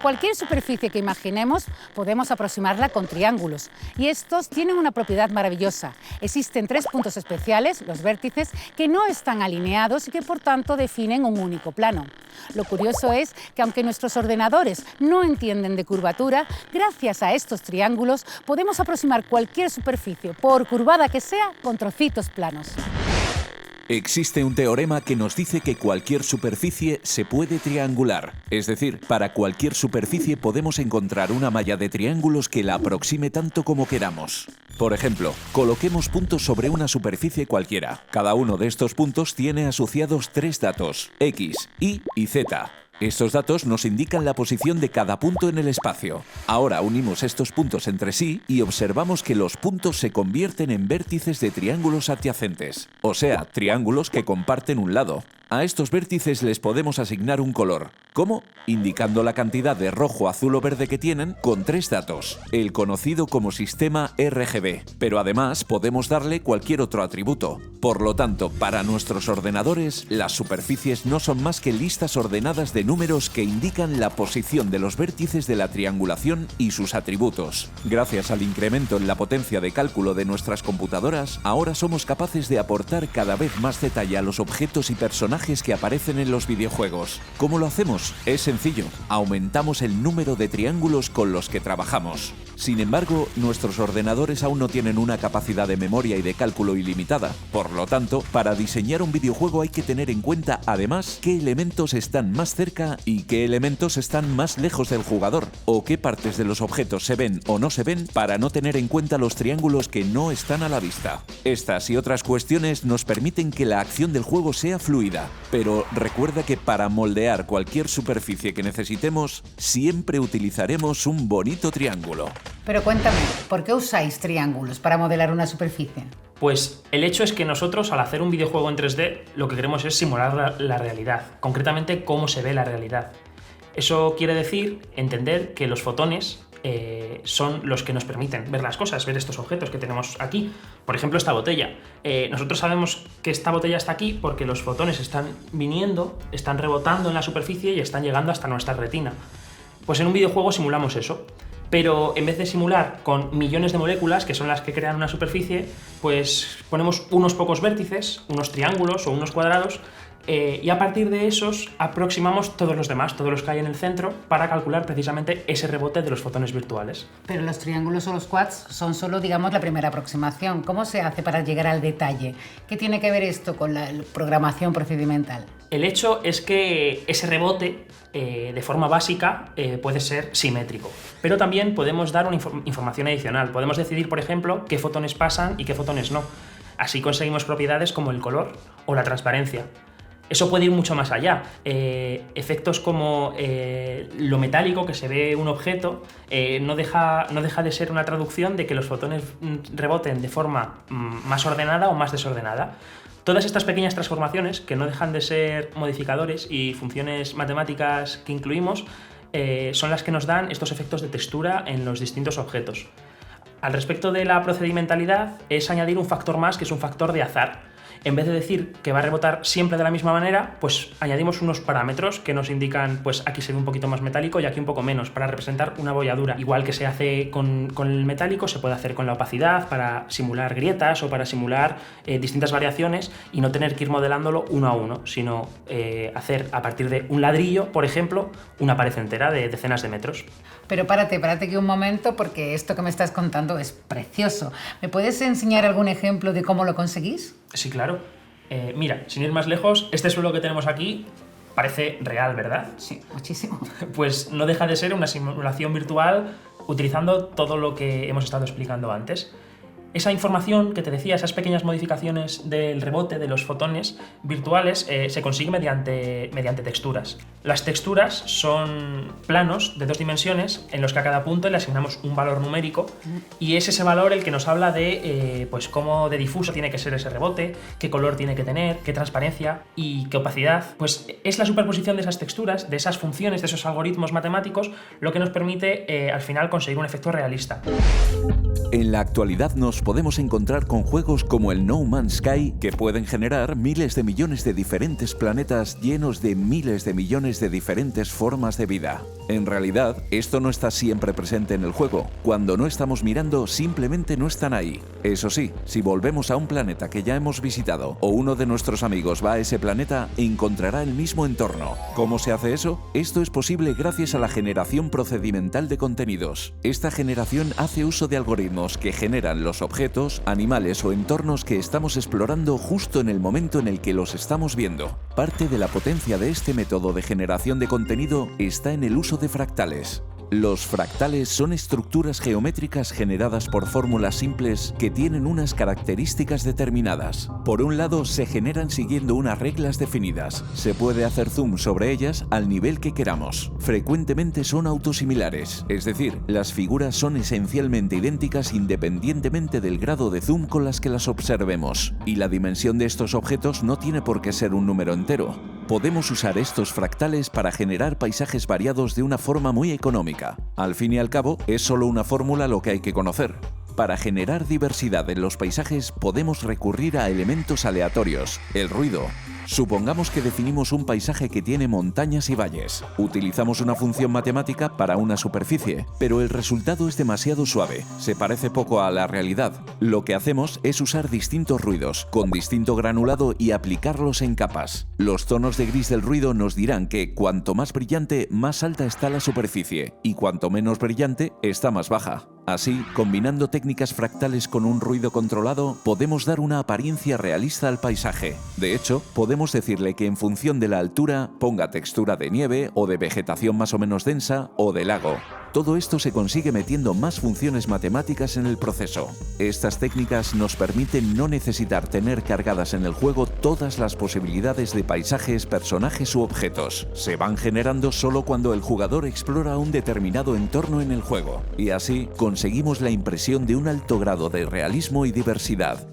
Cualquier superficie que imaginemos podemos aproximarla con triángulos y estos tienen una propiedad maravillosa. Existen 3 puntos especiales, los vértices, que no están alineados y que por tanto definen un único plano. Lo curioso es que aunque nuestros ordenadores no entienden de curvatura, gracias a estos triángulos podemos aproximar cualquier superficie, por curvada que sea, con trocitos planos. Existe un teorema que nos dice que cualquier superficie se puede triangular. Es decir, para cualquier superficie podemos encontrar una malla de triángulos que la aproxime tanto como queramos. Por ejemplo, coloquemos puntos sobre una superficie cualquiera. Cada uno de estos puntos tiene asociados 3 datos, X, Y y Z. Estos datos nos indican la posición de cada punto en el espacio. Ahora unimos estos puntos entre sí y observamos que los puntos se convierten en vértices de triángulos adyacentes, o sea, triángulos que comparten un lado. A estos vértices les podemos asignar un color. ¿Cómo? Indicando la cantidad de rojo, azul o verde que tienen con 3 datos, el conocido como sistema RGB. Pero además podemos darle cualquier otro atributo. Por lo tanto, para nuestros ordenadores, las superficies no son más que listas ordenadas de números que indican la posición de los vértices de la triangulación y sus atributos. Gracias al incremento en la potencia de cálculo de nuestras computadoras, ahora somos capaces de aportar cada vez más detalle a los objetos y personajes que aparecen en los videojuegos. ¿Cómo lo hacemos? Es sencillo, aumentamos el número de triángulos con los que trabajamos. Sin embargo, nuestros ordenadores aún no tienen una capacidad de memoria y de cálculo ilimitada. Por lo tanto, para diseñar un videojuego hay que tener en cuenta, además, qué elementos están más cerca y qué elementos están más lejos del jugador, o qué partes de los objetos se ven o no se ven para no tener en cuenta los triángulos que no están a la vista. Estas y otras cuestiones nos permiten que la acción del juego sea fluida, pero recuerda que para moldear cualquier superficie que necesitemos, siempre utilizaremos un bonito triángulo. Pero cuéntame, ¿por qué usáis triángulos para modelar una superficie? Pues el hecho es que nosotros, al hacer un videojuego en 3D, lo que queremos es simular la realidad, concretamente cómo se ve la realidad. Eso quiere decir entender que los fotones son los que nos permiten ver las cosas, ver estos objetos que tenemos aquí. Por ejemplo, esta botella. Nosotros sabemos que esta botella está aquí porque los fotones están viniendo, están rebotando en la superficie y están llegando hasta nuestra retina. Pues en un videojuego simulamos eso. Pero en vez de simular con millones de moléculas, que son las que crean una superficie, pues ponemos unos pocos vértices, unos triángulos o unos cuadrados, y a partir de esos aproximamos todos los demás, todos los que hay en el centro, para calcular precisamente ese rebote de los fotones virtuales. Pero los triángulos o los quads son solo, digamos, la primera aproximación. ¿Cómo se hace para llegar al detalle? ¿Qué tiene que ver esto con la programación procedimental? El hecho es que ese rebote, de forma básica, puede ser simétrico. Pero también podemos dar una información adicional. Podemos decidir, por ejemplo, qué fotones pasan y qué fotones no. Así conseguimos propiedades como el color o la transparencia. Eso puede ir mucho más allá. Efectos como lo metálico que se ve un objeto no deja de ser una traducción de que los fotones reboten de forma más ordenada o más desordenada. Todas estas pequeñas transformaciones, que no dejan de ser modificadores y funciones matemáticas que incluimos, son las que nos dan estos efectos de textura en los distintos objetos. Al respecto de la procedimentalidad, es añadir un factor más, que es un factor de azar. En vez de decir que va a rebotar siempre de la misma manera, pues añadimos unos parámetros que nos indican, pues aquí se ve un poquito más metálico y aquí un poco menos, para representar una bolladura. Igual que se hace con el metálico, se puede hacer con la opacidad para simular grietas o para simular distintas variaciones y no tener que ir modelándolo uno a uno, sino hacer a partir de un ladrillo, por ejemplo, una pared entera de decenas de metros. Pero párate aquí un momento, porque esto que me estás contando es precioso. ¿Me puedes enseñar algún ejemplo de cómo lo conseguís? Sí, claro. Mira, sin ir más lejos, este suelo que tenemos aquí parece real, ¿verdad? Sí, muchísimo. Pues no deja de ser una simulación virtual utilizando todo lo que hemos estado explicando antes. Esa información que te decía, esas pequeñas modificaciones del rebote de los fotones virtuales, se consigue mediante texturas. Las texturas son planos de 2 dimensiones en los que a cada punto le asignamos un valor numérico y es ese valor el que nos habla de pues cómo de difuso tiene que ser ese rebote, qué color tiene que tener, qué transparencia y qué opacidad. Pues es la superposición de esas texturas, de esas funciones, de esos algoritmos matemáticos, lo que nos permite al final conseguir un efecto realista. En la actualidad nos podemos encontrar con juegos como el No Man's Sky, que pueden generar miles de millones de diferentes planetas llenos de miles de millones de diferentes formas de vida. En realidad, esto no está siempre presente en el juego. Cuando no estamos mirando, simplemente no están ahí. Eso sí, si volvemos a un planeta que ya hemos visitado o uno de nuestros amigos va a ese planeta, encontrará el mismo entorno. ¿Cómo se hace eso? Esto es posible gracias a la generación procedimental de contenidos. Esta generación hace uso de algoritmos que generan los objetos, animales o entornos que estamos explorando justo en el momento en el que los estamos viendo. Parte de la potencia de este método de generación de contenido está en el uso de fractales. Los fractales son estructuras geométricas generadas por fórmulas simples que tienen unas características determinadas. Por un lado, se generan siguiendo unas reglas definidas. Se puede hacer zoom sobre ellas al nivel que queramos. Frecuentemente son autosimilares, es decir, las figuras son esencialmente idénticas independientemente del grado de zoom con las que las observemos. Y la dimensión de estos objetos no tiene por qué ser un número entero. Podemos usar estos fractales para generar paisajes variados de una forma muy económica. Al fin y al cabo, es solo una fórmula lo que hay que conocer. Para generar diversidad en los paisajes podemos recurrir a elementos aleatorios, el ruido. Supongamos que definimos un paisaje que tiene montañas y valles. Utilizamos una función matemática para una superficie, pero el resultado es demasiado suave, se parece poco a la realidad. Lo que hacemos es usar distintos ruidos, con distinto granulado y aplicarlos en capas. Los tonos de gris del ruido nos dirán que cuanto más brillante, más alta está la superficie, y cuanto menos brillante, está más baja. Así, combinando técnicas fractales con un ruido controlado, podemos dar una apariencia realista al paisaje. De hecho, podemos decirle que en función de la altura, ponga textura de nieve o de vegetación más o menos densa o de lago. Todo esto se consigue metiendo más funciones matemáticas en el proceso. Estas técnicas nos permiten no necesitar tener cargadas en el juego todas las posibilidades de paisajes, personajes u objetos. Se van generando solo cuando el jugador explora un determinado entorno en el juego, y así conseguimos la impresión de un alto grado de realismo y diversidad.